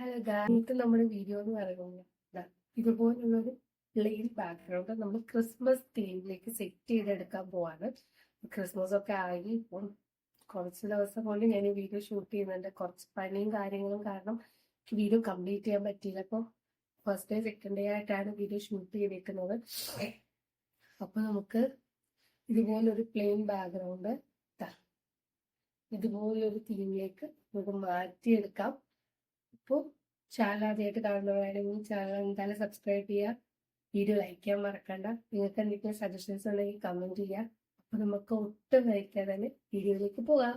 Hello guys, നമ്മുടെ video എന്ന് പറയുന്നത് ഇതുപോലുള്ളൊരു പ്ലെയിൻ ബാക്ക്ഗ്രൗണ്ട് നമ്മൾ ക്രിസ്മസ് തീമിലേക്ക് സെറ്റ് ചെയ്തെടുക്കാൻ പോവാണ്. ക്രിസ്മസ് ഒക്കെ ആയി ഇപ്പോൾ കുറച്ച് ദിവസം കൊണ്ട് ഞാൻ ഈ വീഡിയോ ഷൂട്ട് ചെയ്യുന്നുണ്ട്. കുറച്ച് പനിയും കാര്യങ്ങളും കാരണം വീഡിയോ കംപ്ലീറ്റ് ചെയ്യാൻ പറ്റിയില്ല. അപ്പോൾ ഫസ്റ്റ് ഡേ സെക്കൻഡ് ഡേ ആയിട്ടാണ് വീഡിയോ ഷൂട്ട് ചെയ്തേക്കുന്നത്. അപ്പോൾ നമുക്ക് ഇതുപോലൊരു പ്ലെയിൻ ബാക്ക്ഗ്രൗണ്ട് ഇതുപോലൊരു തീമിലേക്ക് നമുക്ക് മാറ്റിയെടുക്കാം. അപ്പോൾ ചാനൽ ആദ്യമായിട്ട് കാണുന്നവരാണെങ്കിൽ ചാനൽ എന്തായാലും സബ്സ്ക്രൈബ് ചെയ്യുക, വീഡിയോ ലൈക്ക് ചെയ്യാൻ മറക്കണ്ട. നിങ്ങൾക്ക് എന്തെങ്കിലും സജഷൻസ് ഉണ്ടെങ്കിൽ കമൻറ്റ് ചെയ്യുക. അപ്പോൾ നമുക്ക് ഒട്ടും വൈകാതെ തന്നെ വീഡിയോയിലേക്ക് പോകാം.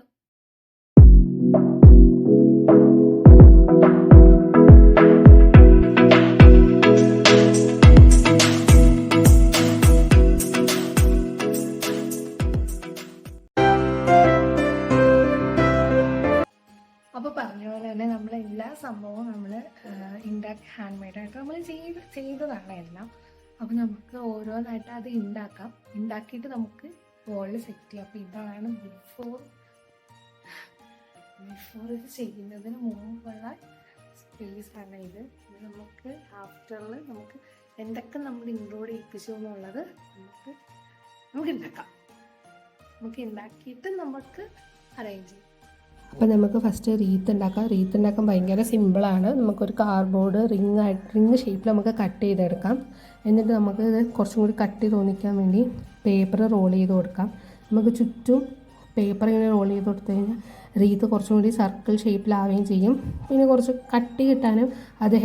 അപ്പോൾ പറഞ്ഞ പോലെ തന്നെ നമ്മൾ എല്ലാ സംഭവവും നമ്മൾ ഹാൻഡ് മെയ്ഡായിട്ട് നമ്മൾ ചെയ്തതാണ് എല്ലാം. അപ്പോൾ നമുക്ക് ഓരോന്നായിട്ട് അത് ഉണ്ടാക്കിയിട്ട് നമുക്ക് വോളിൽ സെറ്റ് ചെയ്യാം. അപ്പോൾ ഇതാണ് ബിഫോർ ഇത് ചെയ്യുന്നതിന് മുമ്പുള്ള സ്പേസ് ആണ് ഇത്. നമുക്ക് ആഫ്റ്ററിൽ നമുക്ക് എന്തൊക്കെ നമ്മൾ ഇൻക്ലൂഡ് ചെയ്യിപ്പിച്ചു എന്നുള്ളത് നമുക്ക് ഉണ്ടാക്കിയിട്ട് നമുക്ക് അറേഞ്ച് ചെയ്യാം. അപ്പോൾ നമുക്ക് ഫസ്റ്റ് റീത്ത് ഉണ്ടാക്കാൻ ഭയങ്കര സിമ്പിളാണ്. നമുക്കൊരു കാർഡ്ബോർഡ് റിങ് ഷേപ്പിൽ നമുക്ക് കട്ട് ചെയ്തെടുക്കാം. എന്നിട്ട് നമുക്ക് ഇത് കുറച്ചും കൂടി കട്ടി തോന്നിക്കാൻ വേണ്ടി പേപ്പർ റോൾ ചെയ്ത് കൊടുക്കാം. നമുക്ക് ചുറ്റും പേപ്പർ ഇങ്ങനെ റോൾ ചെയ്ത് കൊടുത്തു കഴിഞ്ഞാൽ റീത്ത് കുറച്ചും കൂടി സർക്കിൾ ഷേപ്പിലാവുകയും ചെയ്യും. പിന്നെ കുറച്ച് കട്ടി കിട്ടാനും അത്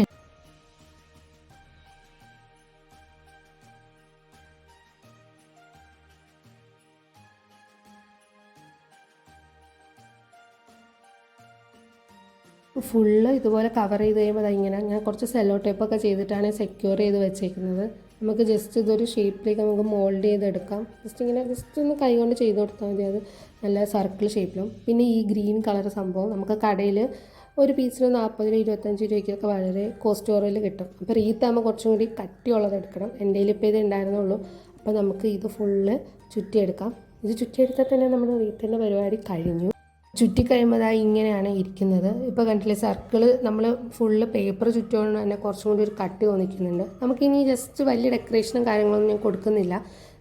ഫുള്ള് ഇതുപോലെ കവർ ചെയ്ത് കഴിയുമ്പോൾ അതിങ്ങനെ ഞാൻ കുറച്ച് സെല്ലോ ടേപ്പൊക്കെ ചെയ്തിട്ടാണ് സെക്യൂർ ചെയ്ത് വെച്ചേക്കുന്നത്. നമുക്ക് ജസ്റ്റ് ഇതൊരു ഷേപ്പിലേക്ക് നമുക്ക് മോൾഡ് ചെയ്തെടുക്കാം. ജസ്റ്റ് ഒന്ന് കൈ കൊണ്ട് ചെയ്ത് കൊടുത്താൽ മതി. അത് നല്ല സർക്കിൾ ഷേപ്പിലും. പിന്നെ ഈ ഗ്രീൻ കളർ സംഭവം നമുക്ക് കടയിൽ ഒരു പീസിന് 40 രൂപ 25 രൂപയ്ക്കൊക്കെ വളരെ കോസ്റ്റ് കുറവിൽ കിട്ടും. അപ്പോൾ റീത്താകുമ്പോൾ കുറച്ചും കൂടി കട്ടിയുള്ളത് എടുക്കണം. എൻ്റെ കയ്യിൽ ഇപ്പോൾ ഇത് ഉണ്ടായിരുന്നുള്ളൂ. അപ്പോൾ നമുക്ക് ഇത് ഫുള്ള് ചുറ്റിയെടുക്കാം. ഇത് ചുറ്റിയെടുത്താൽ തന്നെ നമ്മുടെ റീത്തിൻ്റെ പരിപാടി കഴിഞ്ഞു. ചുറ്റിക്കഴിയുമ്പോൾ ഇങ്ങനെയാണ് ഇരിക്കുന്നത്. ഇപ്പോൾ കണ്ടില്ലേ, സർക്കിള് നമ്മൾ ഫുള്ള് പേപ്പർ ചുറ്റുകൊണ്ട് തന്നെ കുറച്ചും കൂടി ഒരു കട്ടി തോന്നിക്കുന്നുണ്ട്. നമുക്കിനി ജസ്റ്റ് വലിയ ഡെക്കറേഷനും കാര്യങ്ങളൊന്നും ഞാൻ കൊടുക്കുന്നില്ല.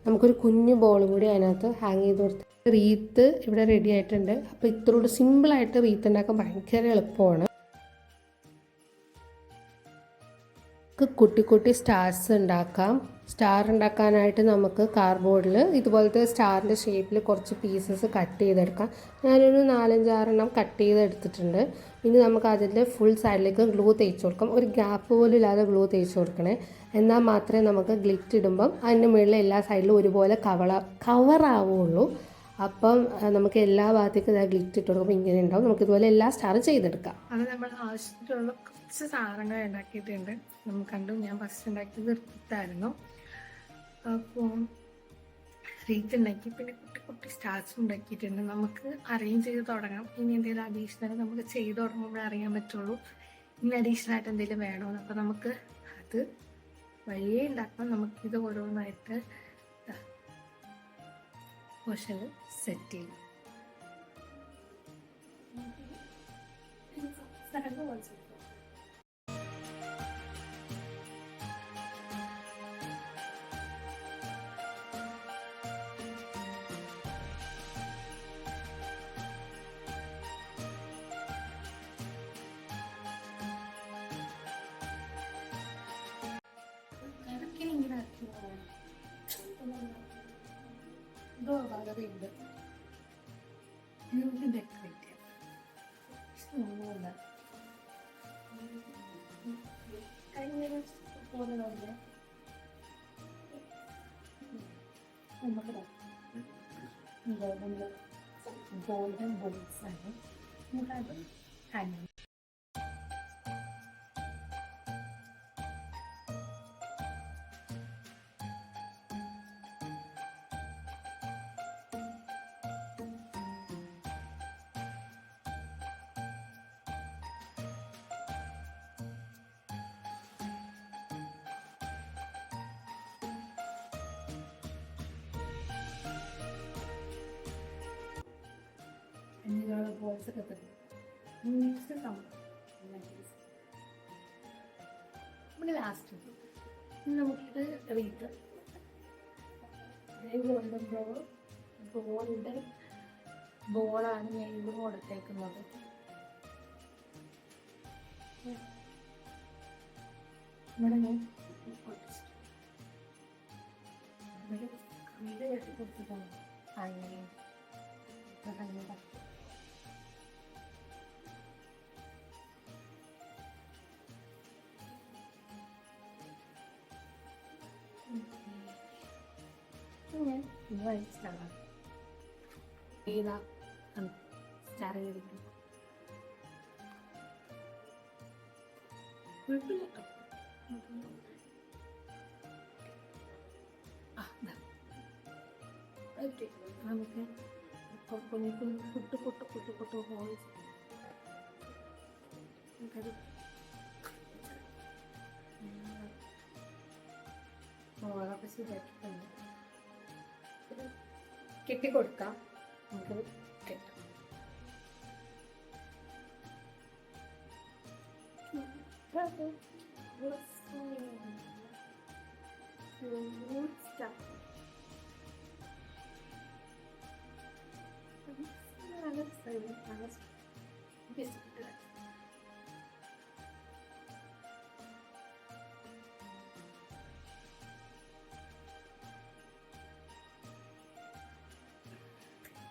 നമുക്കൊരു കുഞ്ഞു ബോൾ കൂടി അതിനകത്ത് ഹാങ് ചെയ്ത് കൊടുത്ത് റീത്ത് ഇവിടെ റെഡി ആയിട്ടുണ്ട്. അപ്പോൾ ഇത്രയോട് സിമ്പിളായിട്ട് റീത്ത് ഉണ്ടാക്കാൻ ഭയങ്കര എളുപ്പമാണ്. കുട്ടി കുട്ടി സ്റ്റാർസ് ഉണ്ടാക്കാം. സ്റ്റാർ ഉണ്ടാക്കാനായിട്ട് നമുക്ക് കാർഡ്ബോർഡിൽ ഇതുപോലത്തെ സ്റ്റാറിൻ്റെ ഷേപ്പിൽ കുറച്ച് പീസസ് കട്ട് ചെയ്തെടുക്കാം. ഞാനൊരു 4-5 എണ്ണം കട്ട് ചെയ്തെടുത്തിട്ടുണ്ട്. ഇനി നമുക്ക് അതിൻ്റെ ഫുൾ സൈഡിലേക്ക് ഗ്ലൂ തേച്ച് കൊടുക്കാം. ഒരു ഗ്യാപ്പ് പോലും ഇല്ലാതെ ഗ്ലൂ തേച്ച് കൊടുക്കണേ. എന്നാൽ മാത്രമേ നമുക്ക് ഗ്ലിറ്റ് ഇടുമ്പം അതിൻ്റെ മുകളിൽ എല്ലാ സൈഡിലും ഒരുപോലെ കവറാവുള്ളൂ. അപ്പം നമുക്ക് എല്ലാ ഭാഗത്തേക്കും ഗ്ലിറ്റ് ഇട്ട് കൊടുക്കുമ്പോൾ ഇങ്ങനെ ഉണ്ടാവും. നമുക്കിതുപോലെ എല്ലാ സ്റ്റാറും ചെയ്തെടുക്കാം. അത് നമ്മൾ ആവശ്യത്തിലുള്ള കുറച്ച് സാധനങ്ങൾ ഉണ്ടാക്കിയിട്ടുണ്ട്. നമുക്ക് കണ്ടു, ഞാൻ ഫസ്റ്റ് ഉണ്ടാക്കിയത് റീത്തായിരുന്നു. അപ്പോൾ റീത്ത് ഉണ്ടാക്കി, പിന്നെ കുട്ടി കുട്ടി സ്റ്റാർസ് ഉണ്ടാക്കിയിട്ടുണ്ട്. നമുക്ക് അറേഞ്ച് ചെയ്ത് തുടങ്ങാം. ഇനി എന്തെങ്കിലും അഡീഷണൽ നമുക്ക് ചെയ്ത് തുടങ്ങുമ്പോഴേ അറിയാൻ പറ്റുള്ളൂ ഇനി അഡീഷണലായിട്ട് എന്തെങ്കിലും വേണമെന്ന്. അപ്പോൾ നമുക്ക് അത് വഴിയേ ഉണ്ടാക്കാം. നമുക്കിത് ഓരോന്നായിട്ട് പോർഷൻ സെറ്റ് ചെയ്യും. ഇങ്ങനെ ആക്കി ഭാഗത്തുണ്ട് ഡെക്കറേറ്റ് ചെയ്യാം. കഴിഞ്ഞ പോലെ നമുക്ക് ഗോൾഡൻ ബോൾസ് ആണ്. നമുക്കത് ഹാങ് balls ഒക്കെ തരും. ലാസ്റ്റ് നമുക്കിത് റീത്ത് ഗോൾഡൻ ബ്രൗൺ ഗോൾഡൻ ബോളാണ് ഞാൻ ഇത് കൊടുത്തേക്കുന്നത്. ഇവിടെ ഞാൻ ഇത് കെട്ടി കൊടുത്തിട്ടാണ് അങ്ങനെ ഞാൻ സ്റ്റാർ ഏതാ സ്റ്റാർ ചെയ്തിട്ട് കുഴപ്പമില്ല കേട്ടോ. നമുക്ക് പൊട്ട് ഹോൾസ് നമുക്കത് മുളകൊക്കെ ശരിയാക്കിയിട്ടുണ്ട്. കെട്ടിക്കൊടുക്കാം. നമുക്കത് കെട്ടാം.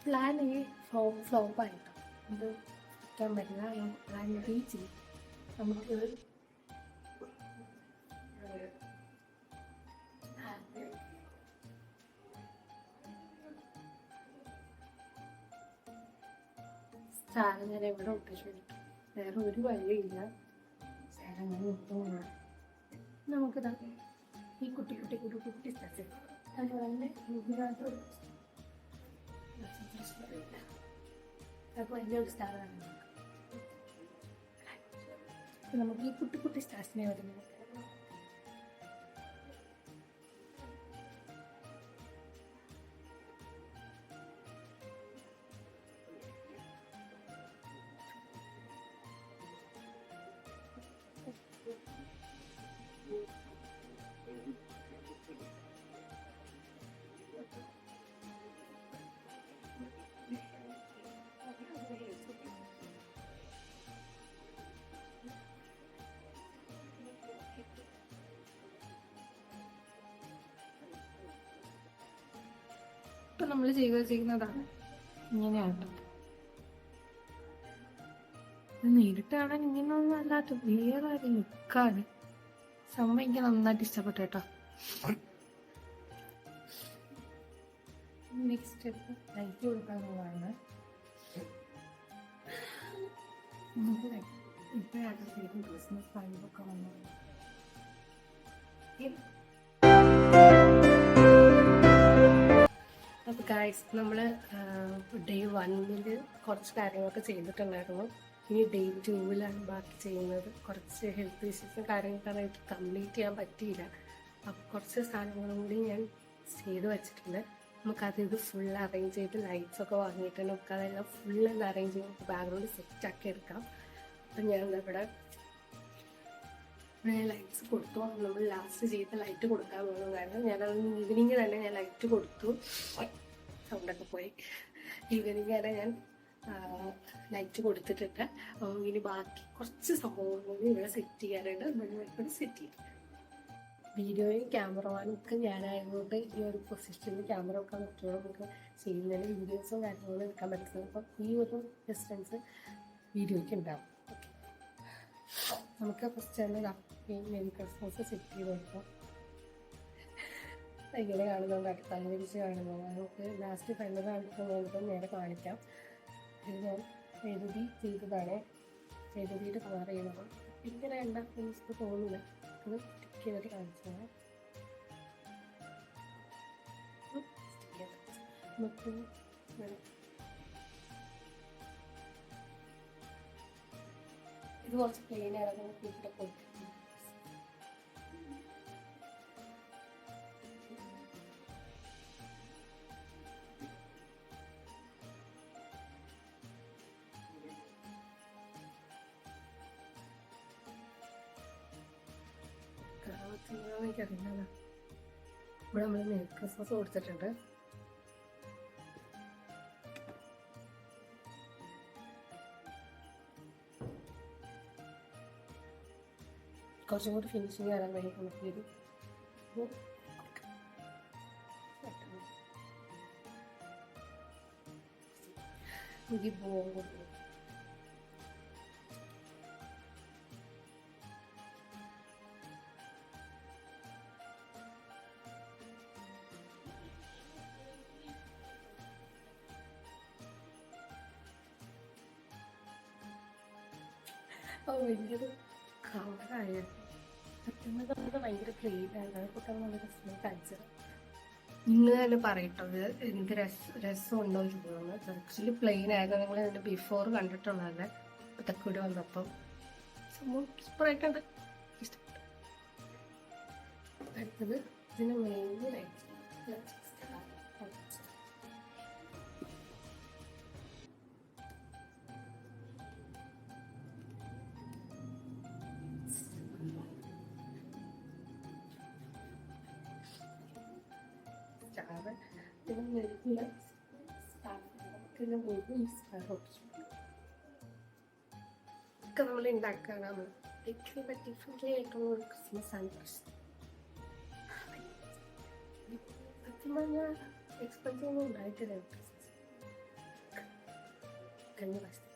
പ്ലാൻ ഫ്ലോപ്പായിട്ടോ. ഇത് വയ്ക്കാൻ പറ്റില്ല. പ്ലാൻ റീച്ച് ചെയ്യും. നമുക്ക് സ്റ്റാർ ഞാൻ എവിടെ ഒട്ടിച്ചു വേറെ ഒരു വഴിയില്ല. സ്റ്റാർ അങ്ങനെ ഒട്ടുമില്ല. നമുക്കിതാ ഈ കുട്ടി സ്റ്റാർ അതുപോലെ ഇതിനകത്ത് അപ്പോൾ വലിയൊരു സ്റ്റാറാണ്. നമുക്ക് ഈ കുട്ടി സ്റ്റാർസിനെ വരുന്നത് ഇപ്പം നമ്മൾ ചെയ്യുന്നതാണ് ഇങ്ങനെയാണ്. നേരിട്ട് കാണാൻ ഇങ്ങനെയൊന്നും അല്ലാത്ത വേറെ ലുക്കാണ്. സംഭവം എനിക്ക് നന്നായിട്ട് ഇഷ്ടപ്പെട്ടു കേട്ടോ. നെക്സ്റ്റ് സ്റ്റെപ്പ് ലൈറ്റ് കൊടുക്കാനുള്ളതാണ്. നമുക്ക് ഇപ്പോഴാണ് ശരിക്കും ക്രിസ്മസ് വൈബൊക്കെ വന്നത്. അപ്പോൾ ഗൈസ് നമ്മൾ ഡേ 1 കുറച്ച് കാര്യങ്ങളൊക്കെ ചെയ്തിട്ടുണ്ടായിരുന്നു. ഇനി ഡേ 2 ബാക്കി ചെയ്യുന്നത്. കുറച്ച് ഹെൽത്ത് ഇഷ്യൂസും കാര്യങ്ങളായിട്ട് കംപ്ലീറ്റ് ചെയ്യാൻ പറ്റിയില്ല. അപ്പോൾ കുറച്ച് സാധനങ്ങളും കൂടി ഞാൻ ചെയ്ത് വെച്ചിട്ടുണ്ട്. നമുക്കത് ഇത് ഫുൾ അറേഞ്ച് ചെയ്ത് ലൈറ്റ്സൊക്കെ വാങ്ങിയിട്ടുണ്ട്. നമുക്കതെല്ലാം ഫുൾ അറേഞ്ച് ചെയ്ത് നമുക്ക് ബാക്ക്ഗ്രൗണ്ട് സെറ്റാക്കി എടുക്കാം. അപ്പം ഞാൻ ഇവിടെ ലൈറ്റ്സ് കൊടുത്തു. നമ്മൾ ലാസ്റ്റ് ചെയ്ത് ലൈറ്റ് കൊടുക്കാൻ പോകുന്നതായിരുന്നു. ഞാനത് ഈവനിങ് തന്നെ ഞാൻ ലൈറ്റ് കൊടുത്തു. സൗണ്ടൊക്കെ പോയി. ഈവനിങ് തന്നെ ഞാൻ ലൈറ്റ് കൊടുത്തിട്ടുണ്ട്. ഇനി ബാക്കി കുറച്ച് സംഭവങ്ങൾ ഇവിടെ സെറ്റ് ചെയ്യാനായിട്ട് നമ്മൾ സെറ്റ് ചെയ്യാം. വീഡിയോയും ക്യാമറമാനും ഒക്കെ ഞാനായതുകൊണ്ട് ഈ ഒരു പൊസിഷനിൽ ക്യാമറ ഒക്കെ നോക്കിയോളം നമുക്ക് ചെയ്യുന്നതിന് വീഡിയോസും കാര്യങ്ങളും എടുക്കാൻ പറ്റുന്നത്. അപ്പം ഈ ഒരു ഡിസ്റ്റൻസ് വീഡിയോയ്ക്ക് ഉണ്ടാവും. നമുക്ക് ഫസ്റ്റ് തന്നെ മെരി ക്രിസ്മസ് സെറ്റ് ചെയ്ത് കൊടുക്കാം. ഇങ്ങനെ കാണുന്നതുകൊണ്ട് അടുത്താൽ തിരിച്ച് കാണുന്നത് നമുക്ക് ലാസ്റ്റ് ഫ്രണ്ട് കാണിക്കുന്നത് നേരെ കാണിക്കാം. ഇത് ഞാൻ എഴുതി ചെയ്തതാണ്. എഴുതിയിട്ട് കളർ ചെയ്യുന്നത് ഇങ്ങനെ ഉണ്ടാക്കുന്ന തോന്നില്ല. അത് സ്റ്റിക്ക് ചെയ്തിട്ട് കാണിച്ചതാണ്. നമുക്ക് ഇത് കുറച്ച് പ്ലെയിൻ ആണ്. നമുക്ക് ഇവിടെ കൊടുക്കും. എനിക്കറിയില്ല. ഇവിടെ നമ്മൾ മേരി ക്രിസ്മസ് കൊടുത്തിട്ടുണ്ട്. കുറച്ചും കൂടി ഫിനിഷിങ് വരാൻ വേണ്ടി നമുക്കൊരു എനിക്ക് പോകും. വലിയൊരു കളറായിരുന്നു. പറ്റുന്നത് നമുക്ക് ഭയങ്കര ക്ലീനായിരുന്നു. അതൊക്കെ നല്ല രസമായി കാണിച്ചത്. ഇന്ന് തന്നെ പറയട്ടത് എന്ത് രസമുണ്ടോ ചോദിക്കുന്നത്. ആക്ച്വലി പ്ലെയിൻ ആയിരുന്നു. നിങ്ങൾ ഇതിൻ്റെ ബിഫോർ കണ്ടിട്ടുള്ളതല്ലേ. ഇതൊക്കെ കൂടി വന്നപ്പം സംഭവം സൂപ്പറായിട്ടുണ്ട്. ഇഷ്ടപ്പെട്ടു. അടുത്തത് ഇതിന് മെയിനായിട്ട് സ്റ്റാർ ഇതിന് മെരുകുള്ള സ്റ്റാർ. നമുക്കിതിന് മുഴുവൻ സ്റ്റാർ ഒക്കെ നമ്മൾ ഉണ്ടാക്കാനാണ്. ഡിഫറെൻ്റ് ആയിട്ടുള്ള ഒരു ക്രിസ്മസ് ആണ് പ്രശ്നം. സത്യം പറഞ്ഞാൽ എക്സ്പെൻസീവ് ഒന്നും ഉണ്ടായിട്ടില്ല ക്രിസ്മസ്. കഴിഞ്ഞ വർഷത്തെ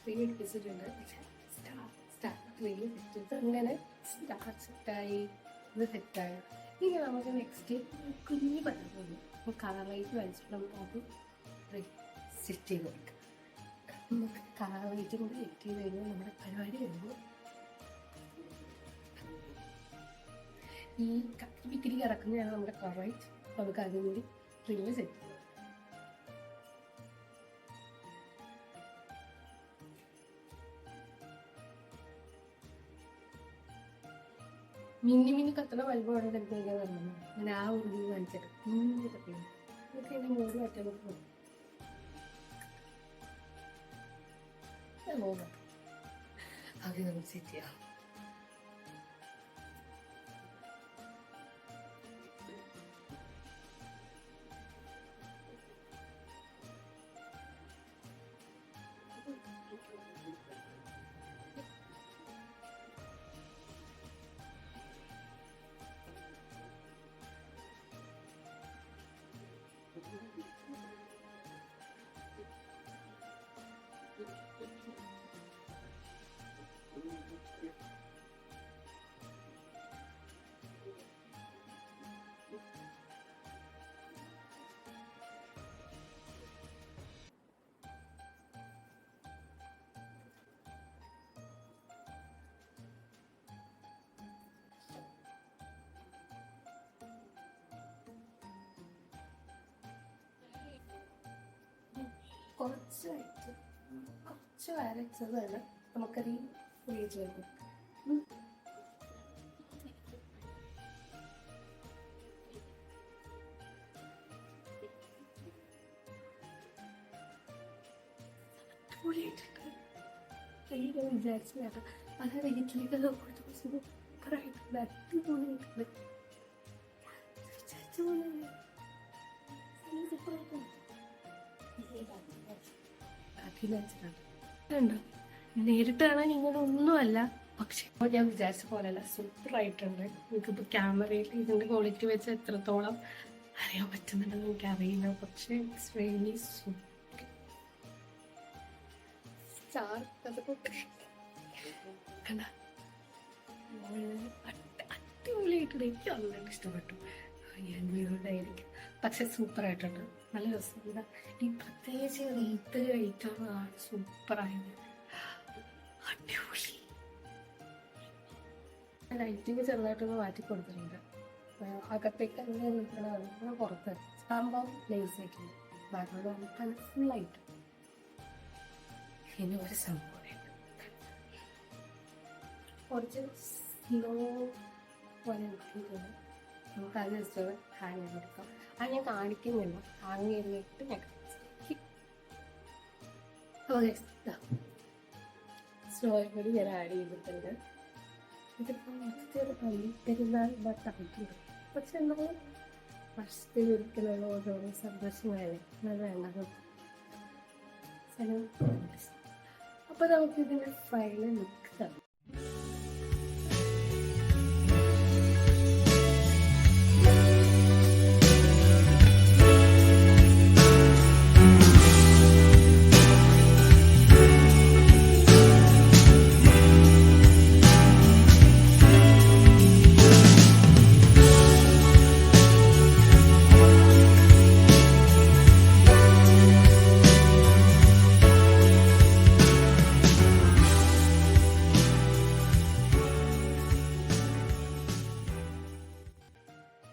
പിടിപ്പിച്ചിട്ടുണ്ട്. അങ്ങനെ സ്റ്റാർ സെറ്റായി, ഇത് സെറ്റായി. ഇനി നമുക്ക് നെക്സ്റ്റ് കുഞ്ഞു പറ്റുന്നുള്ളൂ. കളർ ലൈറ്റ് വലിച്ചിട്ട് നമുക്ക് സെറ്റ് ചെയ്ത് കൊടുക്കാം. നമുക്ക് കളർ ലൈറ്റ് കൂടി സെറ്റ് ചെയ്ത് കഴിഞ്ഞാൽ നമ്മുടെ പരിപാടി വരുമ്പോൾ ഈ വിക്കിരി കിടക്കുന്നതാണ് നമ്മുടെ കളർ ലൈറ്റ്. നമുക്ക് അതും കൂടി ഡ്രില്ല് സെറ്റ് ചെയ്യാം. മിന്നി കത്തുന്ന ബൾബാണ് തെറ്റിക്കാൻ പറഞ്ഞത്. അങ്ങനെ ആ ഒരു കാണിച്ചിട്ട് മിന്നി തട്ടിയാണ്. ഇതൊക്കെ എൻ്റെ മൂന്ന് പറ്റാൻ പോകും. അത് നമുക്ക് സെറ്റ് ചെയ്യാം. കുറച്ച് വരച്ചത് തന്നെ നമുക്കത് വീട്ടിലേക്ക് വിചാരിച്ചു കേട്ടോ. അത് വീട്ടിലേക്ക് കൊടുത്ത സൂപ്പറായിട്ടുണ്ട്. അടിപൊളിയായിട്ടുണ്ട്. വിചാരിച്ച പോലെ സൂപ്പറായിട്ടുണ്ട്. ഉണ്ടോ നേരിട്ട് കാണാൻ ഇങ്ങനെ ഒന്നുമല്ല, പക്ഷെ ഞാൻ വിചാരിച്ച പോലെയല്ല, സൂപ്പറായിട്ടുണ്ട്. എനിക്കിപ്പോൾ ക്യാമറയിൽ ഇതിൻ്റെ ക്വാളിറ്റി വെച്ച് എത്രത്തോളം അറിയാൻ പറ്റുന്നുണ്ടെന്ന് എനിക്കറിയില്ല. പക്ഷെ ഇറ്റ്സ് റിയലി സൂപ്പർ. സ്റ്റാർ കണ്ട അടിപൊളിയായിട്ടുണ്ട്. എനിക്ക് നന്നായിട്ട് ഇഷ്ടപ്പെട്ടു. ഞാൻ വീടുണ്ടായിരിക്കും. പക്ഷെ സൂപ്പറായിട്ടുണ്ട്. നല്ല രസമുണ്ട്. ഈ പ്രത്യേകിച്ച് റീത്ത് കഴിക്കുന്നതാണ് സൂപ്പറായത്. അടിപൊളി. ലൈറ്റിങ് ചെറുതായിട്ടൊന്ന് മാറ്റി കൊടുത്തിട്ടുണ്ട്. അകത്തേക്ക് അങ്ങനെ നിൽക്കണതാണ് പുറത്ത് സംഭവം ലേസ് ആയിട്ടുണ്ട്. ബാക്ക്ഗ്രൗണ്ട് ഫുള്ളായിട്ട്. ഇനി ഒരു സംഭവം കുറച്ച് സ്ലോ പോലെ നിൽക്കുന്നുണ്ട്. നമുക്ക് അത് ജസ്റ്റ് ഹാങ് ചെയ്തെടുക്കാം. അത് ഞാൻ കാണിക്കുന്നില്ല, ഹാങ് ചെയ്തിട്ട് ഞാൻ സ്ലോ കൂടി ഞാൻ ആഡ് ചെയ്തിട്ടുണ്ട്. ഇതിപ്പോൾ ഒരു പെരുന്നാൾ ബട്ടായിട്ടുണ്ട്. പക്ഷെ എന്നാലും വർഷത്തിൽ ഒരിക്കലുള്ള ഓരോരോ സന്തോഷങ്ങളല്ലേ അത് വേണ്ടത്. അപ്പോൾ നമുക്കിതിൻ്റെ ഫൈനൽ ലുക്ക് കാണാം.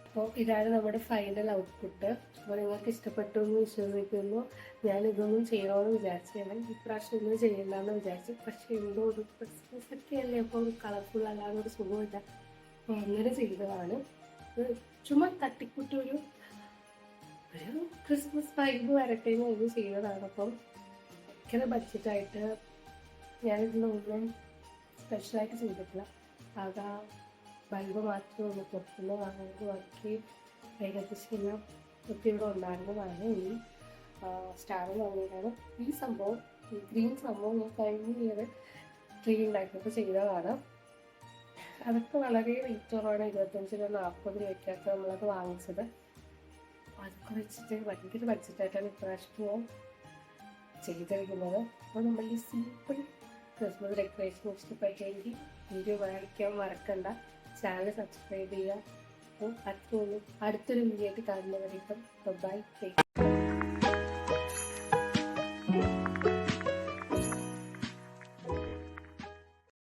അപ്പോൾ ഇതാണ് നമ്മുടെ ഫൈനൽ ഔട്ട്പുട്ട്. അപ്പോൾ നിങ്ങൾക്ക് ഇഷ്ടപ്പെട്ടു എന്ന് വിശ്വസിക്കുന്നു. ഞാനിതൊന്നും ചെയ്യണമെന്ന് വിചാരിച്ചാണ്, ഇപ്രാവശ്യം ഒന്നും ചെയ്യണ്ടെന്ന് വിചാരിച്ചു. പക്ഷേ എന്തോ ഒരു ക്രിസ്മസ് ഒക്കെ അല്ലേ, അപ്പോൾ ഒരു കളർഫുൾ അല്ലാതെ ഒരു സുഖമില്ല, അങ്ങനെ ചെയ്തതാണ്. ചുമ്മാ തട്ടിക്കൂട്ടൊരു ക്രിസ്മസ് വൈബ് വരട്ടെ എന്ന് ചെയ്തതാണ്. അപ്പം ഭയങ്കര ബഡ്ജറ്റായിട്ട് ഞാനിതിലൊന്നും സ്പെഷ്യലായിട്ട് ചെയ്തിട്ടില്ല. ആകെ ബൾബ് മാത്രം ഒന്ന് പുറത്തുനിന്ന് വാങ്ങുന്നത് ബാക്കി ഏകദേശം എല്ലാം ഒക്കെ ഇവിടെ ഉണ്ടായിരുന്നതാണ്. ഈ സ്റ്റാർ വാങ്ങിയതാണ്. ഈ സംഭവം, ഈ ഗ്രീൻ സംഭവം ഞാൻ കഴിഞ്ഞ ഇയർ ട്രീ ഉണ്ടാക്കിയപ്പോൾ ചെയ്തതാണ്. അതൊക്കെ വളരെ റേറ്റ് കുറവാണ്, 25 രൂപ 40 രൂപയ്ക്കൊക്കെ നമ്മളത് വാങ്ങിച്ചത്. അതൊക്കെ വെച്ചിട്ട് ഭയങ്കര ബഡ്ജറ്റായിട്ടാണ് ഇപ്രാവശ്യം ഞാൻ ചെയ്തിരിക്കുന്നത്. അപ്പോൾ നമ്മൾ ഈ സിമ്പിൾ ക്രിസ്മസ് ഡെക്കറേഷൻ ഇഷ്ടപ്പെട്ടെങ്കിൽ വീഡിയോ വായിക്കാൻ മറക്കണ്ട, ചാനൽ സബ്സ്ക്രൈബ് ചെയ്യുക. അപ്പോൾ അടുത്തൊരു വീഡിയോ ആയിട്ട് കാണുന്നവരേക്കും ബൈ.